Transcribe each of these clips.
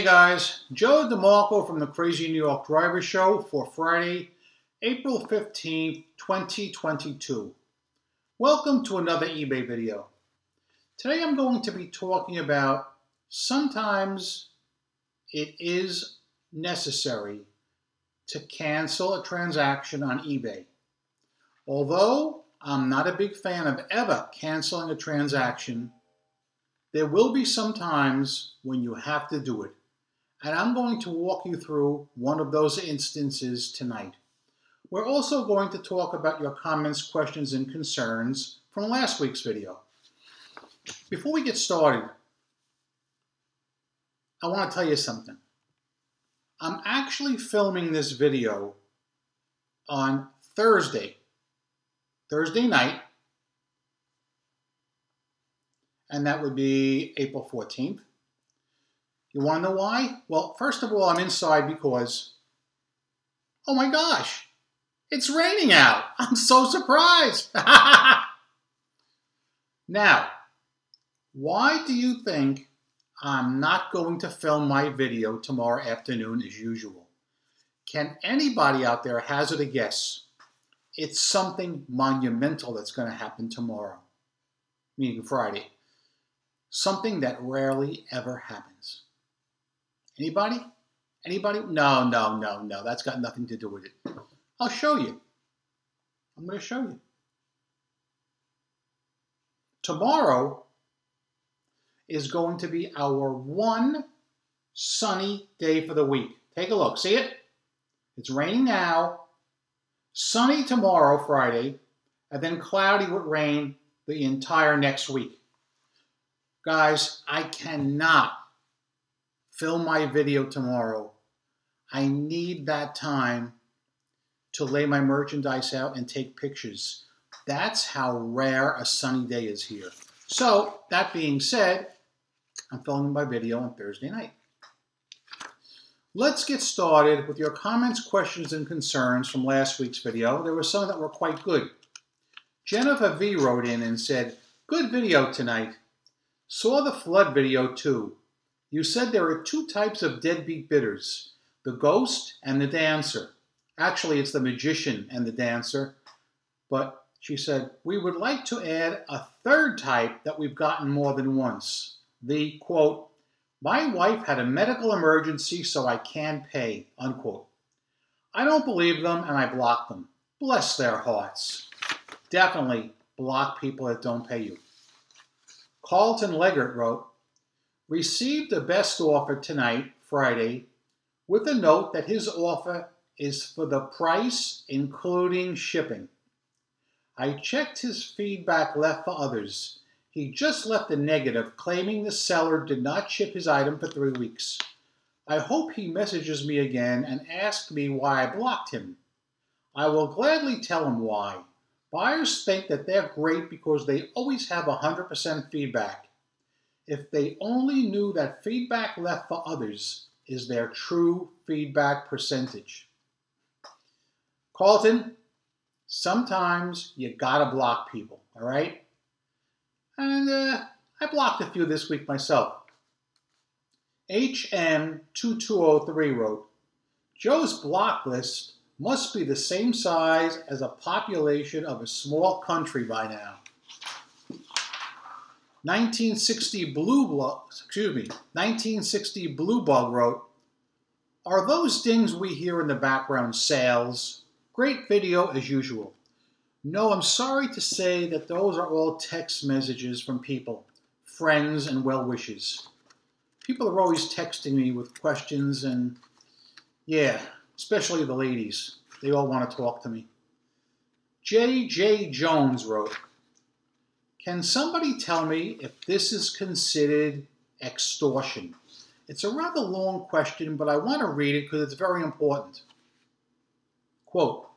guys, Joe DeMarco from the Crazy New York Driver Show for Friday, April 15th, 2022. Welcome to another eBay video. Today I'm going to be talking about sometimes it is necessary to cancel a transaction on eBay. Although I'm not a big fan of ever canceling a transaction, there will be some times when you have to do it. And I'm going to walk you through one of those instances tonight. We're also going to talk about your comments, questions, and concerns from last week's video. Before we get started, I want to tell you something. I'm actually filming this video on Thursday night, and that would be April 14th. You want to know why? Well, first of all, I'm inside because, oh my gosh, it's raining out. I'm so surprised. Now, why do you think I'm not going to film my video tomorrow afternoon as usual? Can anybody out there hazard a guess? It's something monumental that's going to happen tomorrow, meaning Friday. Something that rarely ever happens. Anybody? Anybody? No. That's got nothing to do with it. I'll show you. I'm going to show you. Tomorrow is going to be our one sunny day for the week. Take a look. See it? It's raining now. Sunny tomorrow, Friday, and then cloudy with rain the entire next week. Guys, I cannot film my video tomorrow. I need that time to lay my merchandise out and take pictures. That's how rare a sunny day is here. So, that being said, I'm filming my video on Thursday night. Let's get started with your comments, questions, and concerns from last week's video. There were some that were quite good. Jennifer V wrote in and said, "Good video tonight. Saw the flood video too. You said there are two types of deadbeat bidders, the ghost and the dancer. Actually, it's the magician and the dancer. But," she said, "we would like to add a third type that we've gotten more than once. The, quote, my wife had a medical emergency so I can't pay, unquote. I don't believe them and I block them. Bless their hearts." Definitely block people that don't pay you. Carlton Leggett wrote, "Received a best offer tonight, Friday, with a note that his offer is for the price including shipping. I checked his feedback left for others. He just left a negative claiming the seller did not ship his item for 3 weeks. I hope he messages me again and asks me why I blocked him. I will gladly tell him why. Buyers think that they're great because they always have 100% feedback. If they only knew that feedback left for others is their true feedback percentage." Carlton, sometimes you gotta block people, all right? And I blocked a few this week myself. HM2203 wrote, "Joe's block list must be the same size as a population of a small country by now." 1960 Blue Bug wrote, "Are those dings we hear in the background sales? Great video as usual. No, I'm sorry to say that those are all text messages from people, friends, and well-wishers. People are always texting me with questions and, yeah, especially the ladies. They all want to talk to me." J.J. Jones wrote, "Can somebody tell me if this is considered extortion?" It's a rather long question, but I want to read it because it's very important. Quote,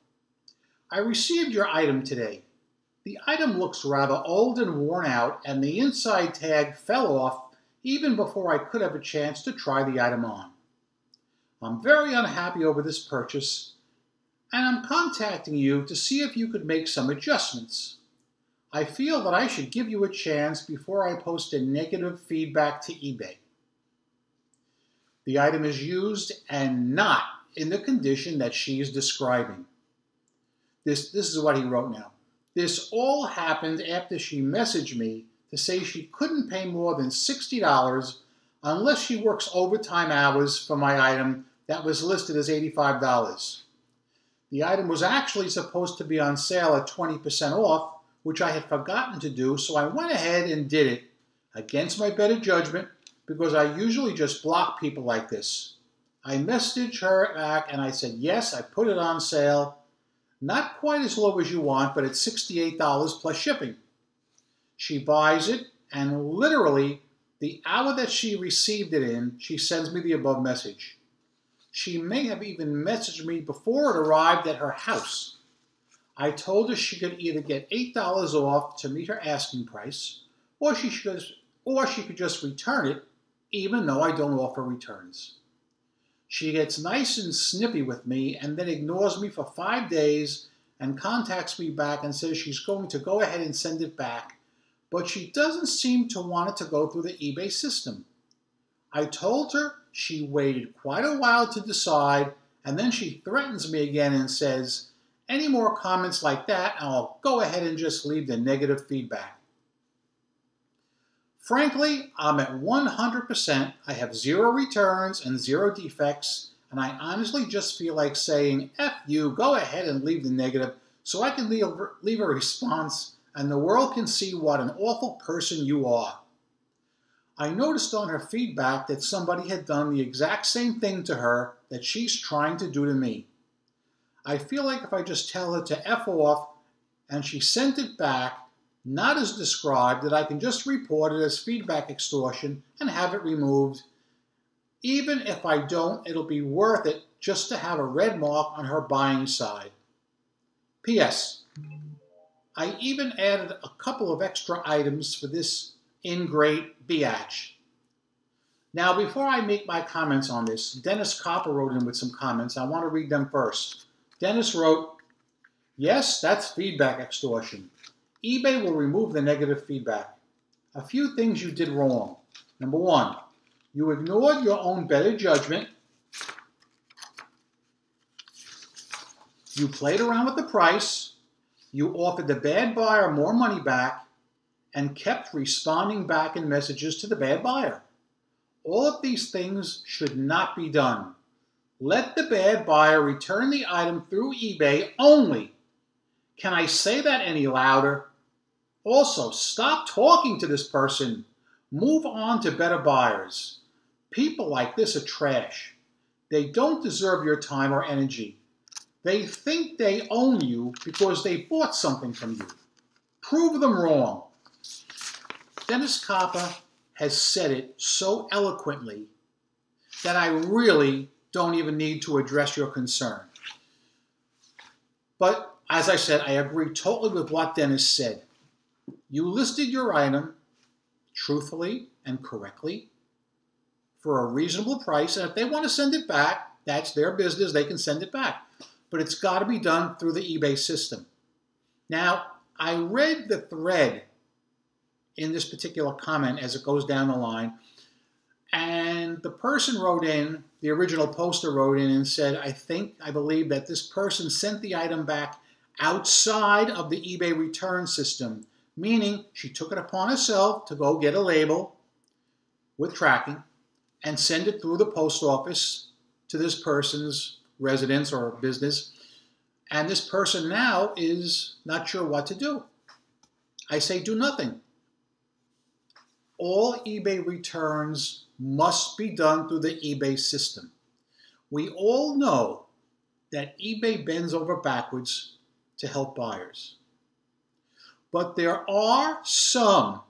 "I received your item today. The item looks rather old and worn out, and the inside tag fell off even before I could have a chance to try the item on. I'm very unhappy over this purchase, and I'm contacting you to see if you could make some adjustments. I feel that I should give you a chance before I post a negative feedback to eBay." The item is used and not in the condition that she is describing. This is what he wrote now. This all happened after she messaged me to say she couldn't pay more than $60 unless she works overtime hours for my item that was listed as $85. The item was actually supposed to be on sale at 20% off, which I had forgotten to do, so I went ahead and did it against my better judgment because I usually just block people like this. I messaged her back and I said, yes, I put it on sale. Not quite as low as you want, but it's $68 plus shipping. She buys it, and literally the hour that she received it in, she sends me the above message. She may have even messaged me before it arrived at her house. I told her she could either get $8 off to meet her asking price, or she could just return it, even though I don't offer returns. She gets nice and snippy with me and then ignores me for 5 days and contacts me back and says she's going to go ahead and send it back, but she doesn't seem to want it to go through the eBay system. I told her she waited quite a while to decide, and then she threatens me again and says, any more comments like that, and I'll go ahead and just leave the negative feedback. Frankly, I'm at 100%. I have 0 returns and 0 defects, and I honestly just feel like saying, F you, go ahead and leave the negative so I can leave a response and the world can see what an awful person you are. I noticed on her feedback that somebody had done the exact same thing to her that she's trying to do to me. I feel like if I just tell her to F off and she sent it back, not as described, that I can just report it as feedback extortion and have it removed. Even if I don't, it'll be worth it just to have a red mark on her buying side. P.S. I even added a couple of extra items for this ingrate biatch. Now, before I make my comments on this, Dennis Copper wrote in with some comments. I want to read them first. Dennis wrote, yes, that's feedback extortion. eBay will remove the negative feedback. A few things you did wrong. Number 1, you ignored your own better judgment. You played around with the price. You offered the bad buyer more money back and kept responding back in messages to the bad buyer. All of these things should not be done. Let the bad buyer return the item through eBay only. Can I say that any louder? Also, stop talking to this person. Move on to better buyers. People like this are trash. They don't deserve your time or energy. They think they own you because they bought something from you. Prove them wrong. Dennis Copper has said it so eloquently that I really don't even need to address your concern. But as I said, I agree totally with what Dennis said. You listed your item truthfully and correctly for a reasonable price, and if they want to send it back, that's their business. They can send it back. But it's got to be done through the eBay system. Now, I read the thread in this particular comment as it goes down the line, and the person wrote in, the original poster wrote in and said, I believe that this person sent the item back outside of the eBay return system, meaning she took it upon herself to go get a label with tracking and send it through the post office to this person's residence or business, and this person now is not sure what to do. I say do nothing. All eBay returns must be done through the eBay system. We all know that eBay bends over backwards to help buyers. But there are some,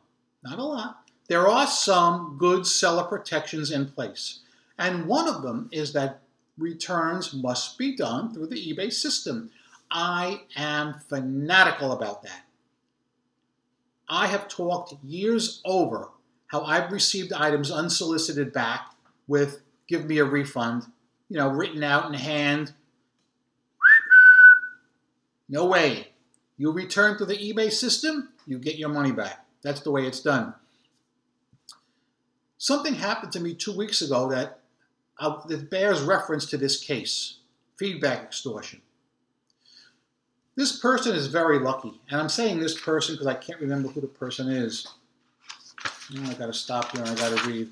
not a lot, there are some good seller protections in place. And one of them is that returns must be done through the eBay system. I am fanatical about that. I have talked years over how I've received items unsolicited back with, give me a refund, written out in hand. No way. You return to the eBay system, you get your money back. That's the way it's done. Something happened to me 2 weeks ago that that bears reference to this case, feedback extortion. This person is very lucky, and I'm saying this person because I can't remember who the person is. I got to stop here and I got to read.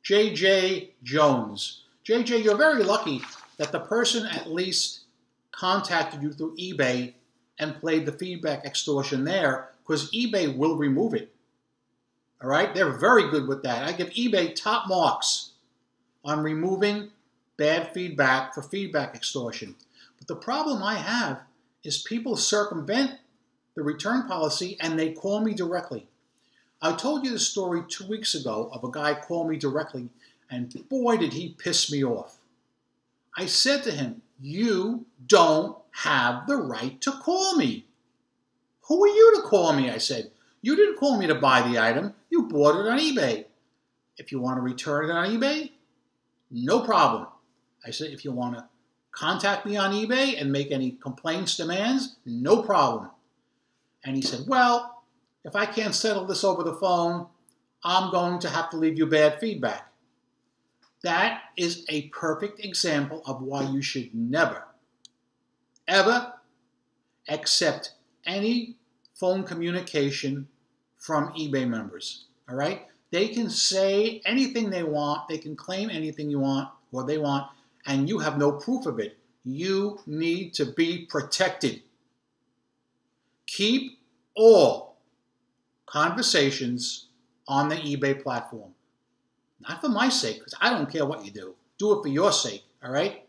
J.J. Jones. J.J., you're very lucky that the person at least contacted you through eBay and played the feedback extortion there, because eBay will remove it. All right? They're very good with that. I give eBay top marks on removing bad feedback for feedback extortion. But the problem I have is people circumvent the return policy and they call me directly. I told you the story 2 weeks ago of a guy called me directly, and boy, did he piss me off. I said to him, you don't have the right to call me. Who are you to call me? I said. You didn't call me to buy the item. You bought it on eBay. If you want to return it on eBay, no problem. I said, if you want to contact me on eBay and make any complaints, demands, no problem. And he said, well, if I can't settle this over the phone, I'm going to have to leave you bad feedback. That is a perfect example of why you should never, ever accept any phone communication from eBay members. All right? They can say anything they want. They can claim anything you want or they want, and you have no proof of it. You need to be protected. Keep all conversations on the eBay platform. Not for my sake, because I don't care what you do. Do it for your sake, all right?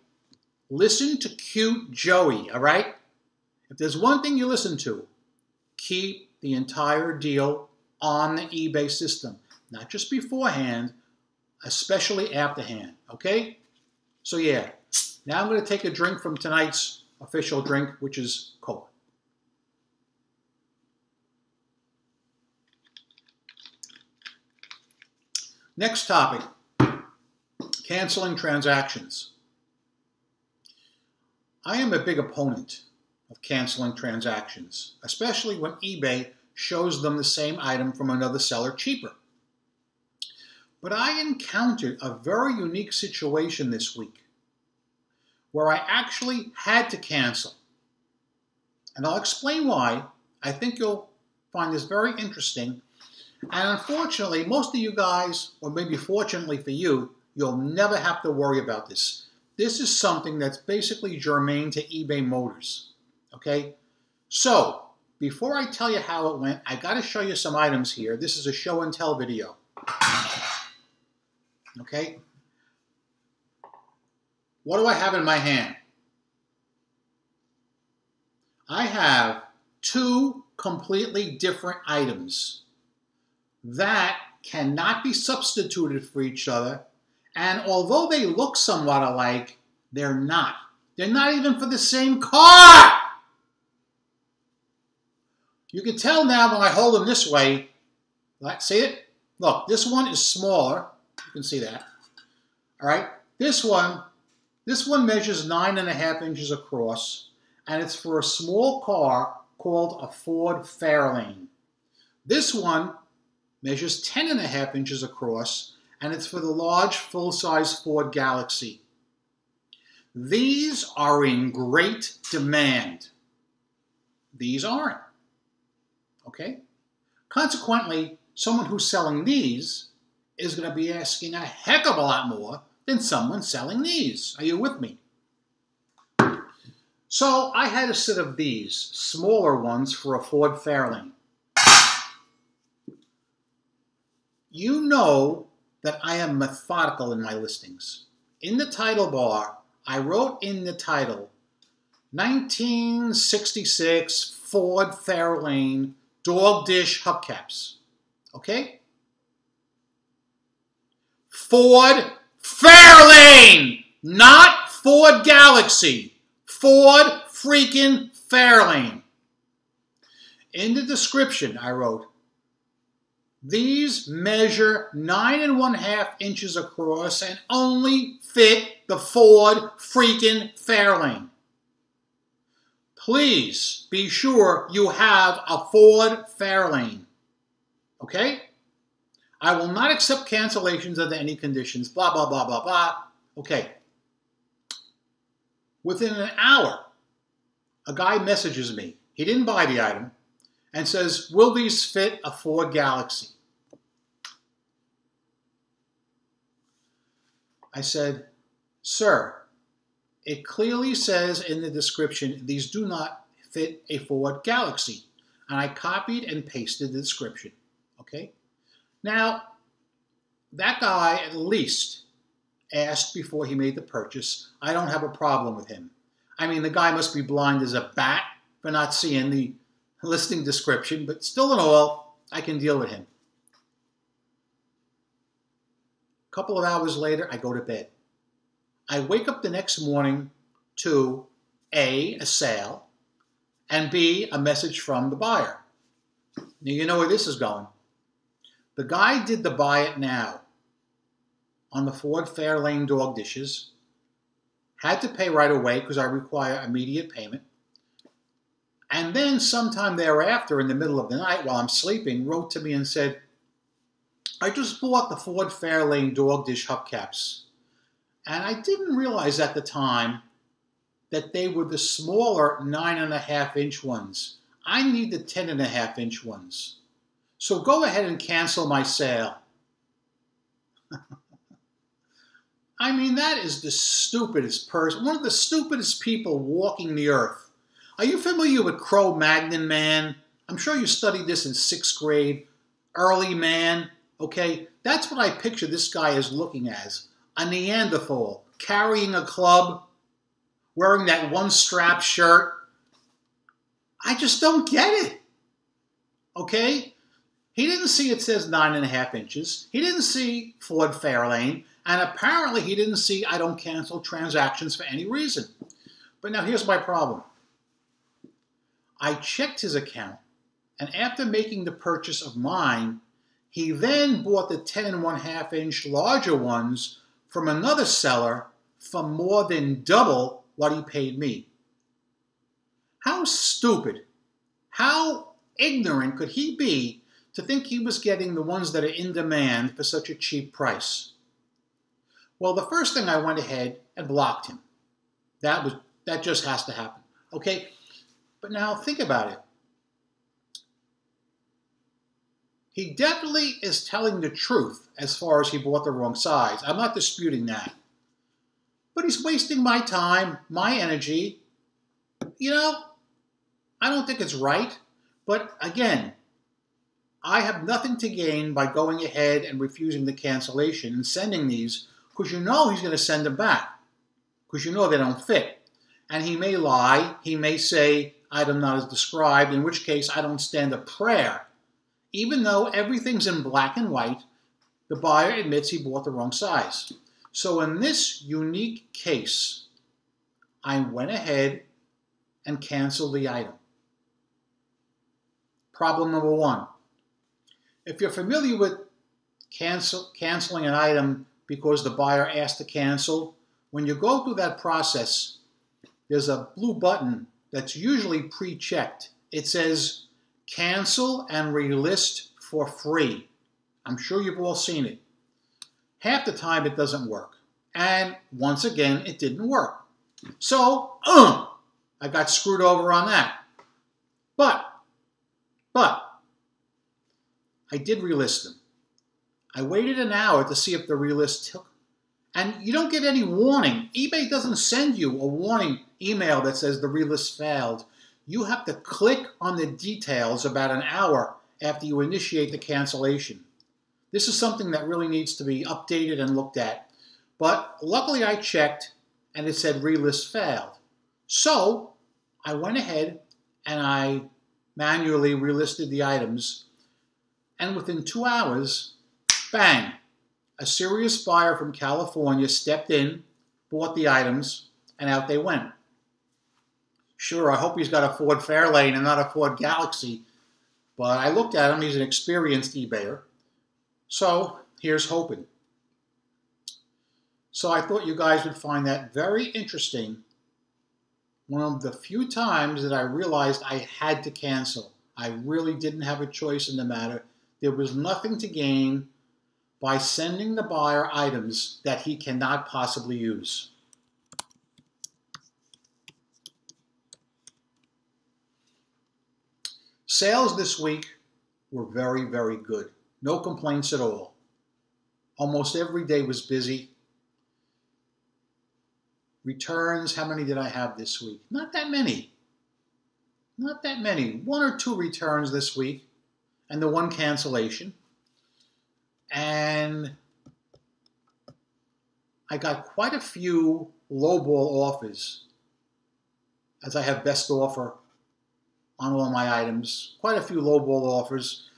Listen to Cute Joey, all right? If there's one thing you listen to, keep the entire deal on the eBay system. Not just beforehand, especially afterhand, okay? So yeah, now I'm going to take a drink from tonight's official drink, which is Coke. Next topic, canceling transactions. I am a big opponent of canceling transactions, especially when eBay shows them the same item from another seller cheaper. But I encountered a very unique situation this week where I actually had to cancel. And I'll explain why. I think you'll find this very interesting. And unfortunately, most of you guys, or maybe fortunately for you, you'll never have to worry about this. This is something that's basically germane to eBay Motors. Okay? So, before I tell you how it went, I got to show you some items here. This is a show and tell video. Okay? What do I have in my hand? I have two completely different items that cannot be substituted for each other, and although they look somewhat alike, they're not. They're not even for the same car! You can tell now when I hold them this way. See it? Look, this one is smaller. You can see that. All right? This one measures 9.5 inches across, and it's for a small car called a Ford Fairlane. This one measures 10.5 inches across, and it's for the large full-size Ford Galaxy. These are in great demand. These aren't. Okay? Consequently, someone who's selling these is going to be asking a heck of a lot more than someone selling these. Are you with me? So I had a set of these, smaller ones for a Ford Fairlane. You know that I am methodical in my listings. In the title bar, I wrote in the title, 1966 Ford Fairlane dog dish hubcaps. Okay? Ford Fairlane! Not Ford Galaxy. Ford freaking Fairlane. In the description, I wrote, these measure 9.5 inches across and only fit the Ford freaking Fairlane. Please be sure you have a Ford Fairlane. Okay? I will not accept cancellations under any conditions, blah, blah, blah, blah, blah. Okay. Within an hour, a guy messages me. He didn't buy the item and says, will these fit a Ford Galaxy? I said, sir, it clearly says in the description, these do not fit a Ford Galaxy. And I copied and pasted the description. Okay? Now, that guy at least asked before he made the purchase. I don't have a problem with him. I mean, the guy must be blind as a bat for not seeing the listing description, but still in all, I can deal with him. A couple of hours later, I go to bed. I wake up the next morning to A, a sale, and B, a message from the buyer. Now, you know where this is going. The guy did the buy it now on the Ford Fairlane dog dishes, had to pay right away because I require immediate payment, and then sometime thereafter in the middle of the night while I'm sleeping, wrote to me and said, I just bought the Ford Fairlane dog dish hubcaps, and I didn't realize at the time that they were the smaller 9.5-inch ones. I need the 10.5-inch ones. So go ahead and cancel my sale. I mean, that is the stupidest person, one of the stupidest people walking the earth. Are you familiar with Cro-Magnon man? I'm sure you studied this in 6th grade. Early man, okay? That's what I picture this guy as looking as. A Neanderthal, carrying a club, wearing that one-strap shirt. I just don't get it, okay? He didn't see it says 9.5 inches. He didn't see Ford Fairlane. And apparently he didn't see I don't cancel transactions for any reason. But now here's my problem. I checked his account, and after making the purchase of mine, he then bought the 10.5-inch larger ones from another seller for more than double what he paid me. How stupid, how ignorant could he be to think he was getting the ones that are in demand for such a cheap price? Well, the first thing I went ahead and blocked him. That just has to happen, okay? But now think about it. He definitely is telling the truth as far as he bought the wrong size. I'm not disputing that. But he's wasting my time, my energy. You know, I don't think it's right. But again, I have nothing to gain by going ahead and refusing the cancellation and sending these, because you know he's going to send them back, because you know they don't fit. And he may lie. He may say, item not as described, in which case I don't stand a prayer. Even though everything's in black and white, the buyer admits he bought the wrong size. So in this unique case, I went ahead and canceled the item. Problem number one. If you're familiar with canceling an item because the buyer asked to cancel, when you go through that process, there's a blue button that's usually pre-checked. It says, cancel and relist for free. I'm sure you've all seen it. Half the time it doesn't work. And once again, it didn't work. So, I got screwed over on that. But, I did relist them. I waited an hour to see if the relist took. And you don't get any warning. eBay doesn't send you a warning email that says the relist failed. You have to click on the details about an hour after you initiate the cancellation. This is something that really needs to be updated and looked at. But luckily I checked and it said relist failed. So I went ahead and I manually relisted the items. And within 2 hours, bang, a serious buyer from California stepped in, bought the items, and out they went. Sure, I hope he's got a Ford Fairlane and not a Ford Galaxy, but I looked at him, he's an experienced eBayer. So here's hoping. So I thought you guys would find that very interesting. One of the few times that I realized I had to cancel. I really didn't have a choice in the matter. There was nothing to gain. by sending the buyer items that he cannot possibly use. Sales this week were very, very good. No complaints at all. Almost every day was busy. Returns, how many did I have this week? Not that many. Not that many. 1 or 2 returns this week, and the 1 cancellation. And I got quite a few lowball offers, as I have best offer on all my items. Quite a few lowball offers.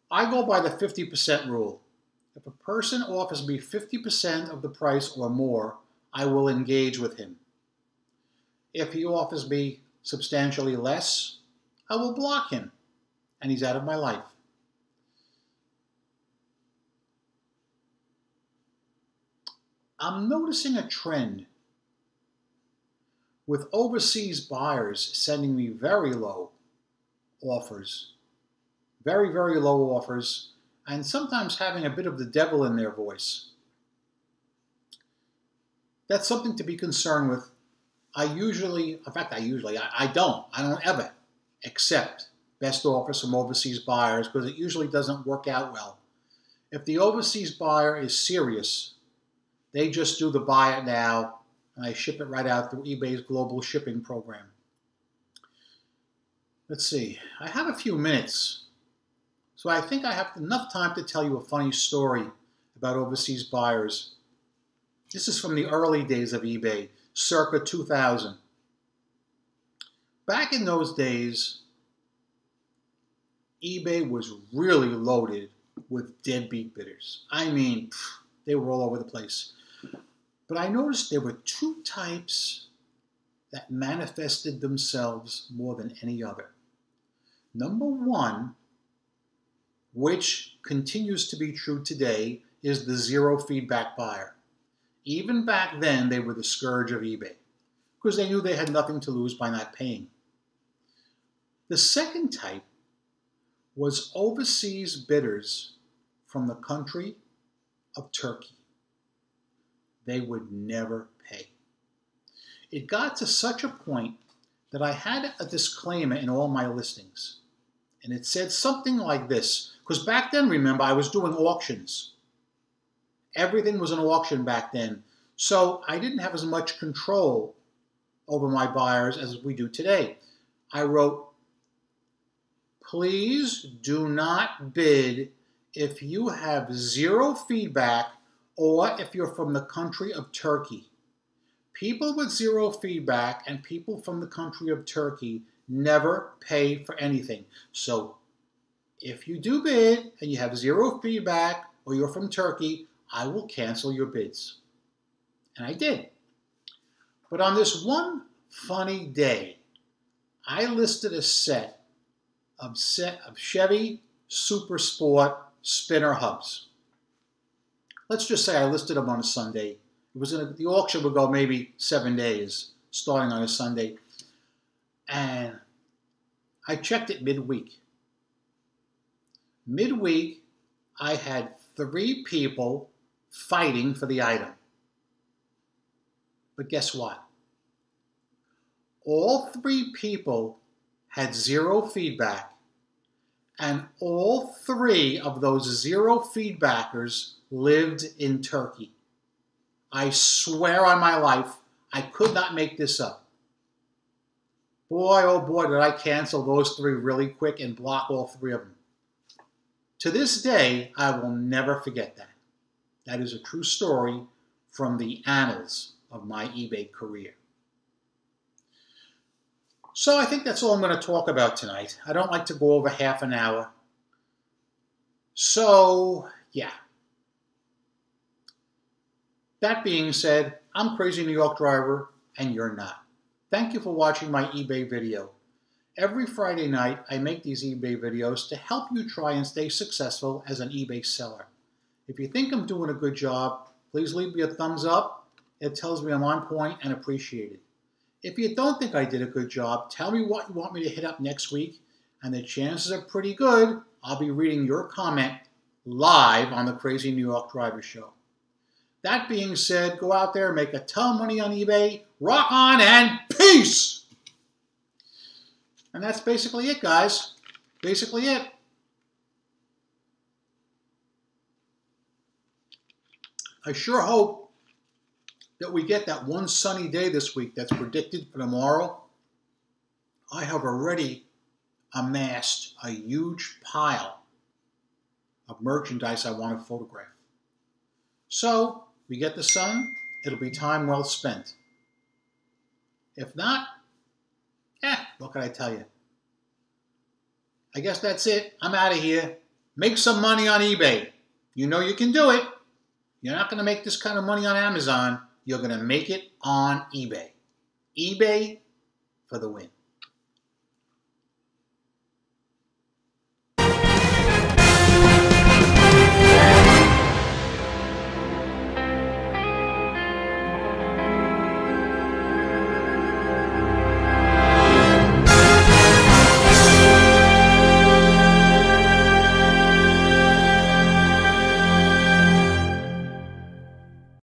I go by the 50% rule. If a person offers me 50% of the price or more, I will engage with him. If he offers me substantially less, I will block him, and he's out of my life. I'm noticing a trend with overseas buyers sending me very low offers, very, very low offers, and sometimes having a bit of the devil in their voice. That's something to be concerned with. I don't ever accept best offers from overseas buyers because it usually doesn't work out well. If the overseas buyer is serious, they just do the buy it now, and I ship it right out through eBay's global shipping program. Let's see, I have a few minutes, so I think I have enough time to tell you a funny story about overseas buyers. This is from the early days of eBay, circa 2000. Back in those days, eBay was really loaded with deadbeat bidders. I mean, they were all over the place. But I noticed there were 2 types that manifested themselves more than any other. Number 1, which continues to be true today, is the zero feedback buyer. Even back then, they were the scourge of eBay because they knew they had nothing to lose by not paying. The second type was overseas bidders from the country of Turkey. They would never pay. It got to such a point that I had a disclaimer in all my listings. And it said something like this, because back then, remember, I was doing auctions. Everything was an auction back then. So I didn't have as much control over my buyers as we do today. I wrote, please do not bid if you have zero feedback or if you're from the country of Turkey. People with zero feedback and people from the country of Turkey never pay for anything. So if you do bid and you have zero feedback or you're from Turkey, I will cancel your bids. And I did. But on this one funny day, I listed a set of Chevy Super Sport spinner hubs. Let's just say I listed them on a Sunday. The auction would go maybe 7 days, starting on a Sunday. And I checked it midweek. Midweek, I had 3 people fighting for the item. But guess what? All 3 people had zero feedback, and all 3 of those zero feedbackers lived in Turkey. I swear on my life, I could not make this up. Boy, oh boy, did I cancel those 3 really quick and block all 3 of them. To this day, I will never forget that. That is a true story from the annals of my eBay career. So I think that's all I'm going to talk about tonight. I don't like to go over half an hour. So, yeah. That being said, I'm Crazy New York Driver, and you're not. Thank you for watching my eBay video. Every Friday night, I make these eBay videos to help you try and stay successful as an eBay seller. If you think I'm doing a good job, please leave me a thumbs up. It tells me I'm on point and appreciated. If you don't think I did a good job, tell me what you want me to hit up next week, and the chances are pretty good I'll be reading your comment live on the Crazy New York Driver Show. That being said, go out there, make a ton of money on eBay, rock on, and peace! And that's basically it, guys. Basically it. I sure hope that we get that one sunny day this week that's predicted for tomorrow. I have already amassed a huge pile of merchandise I want to photograph. So, we get the sun, it'll be time well spent. If not, what can I tell you? I guess that's it. I'm out of here. Make some money on eBay. You know you can do it. You're not going to make this kind of money on Amazon. You're going to make it on eBay. eBay for the win.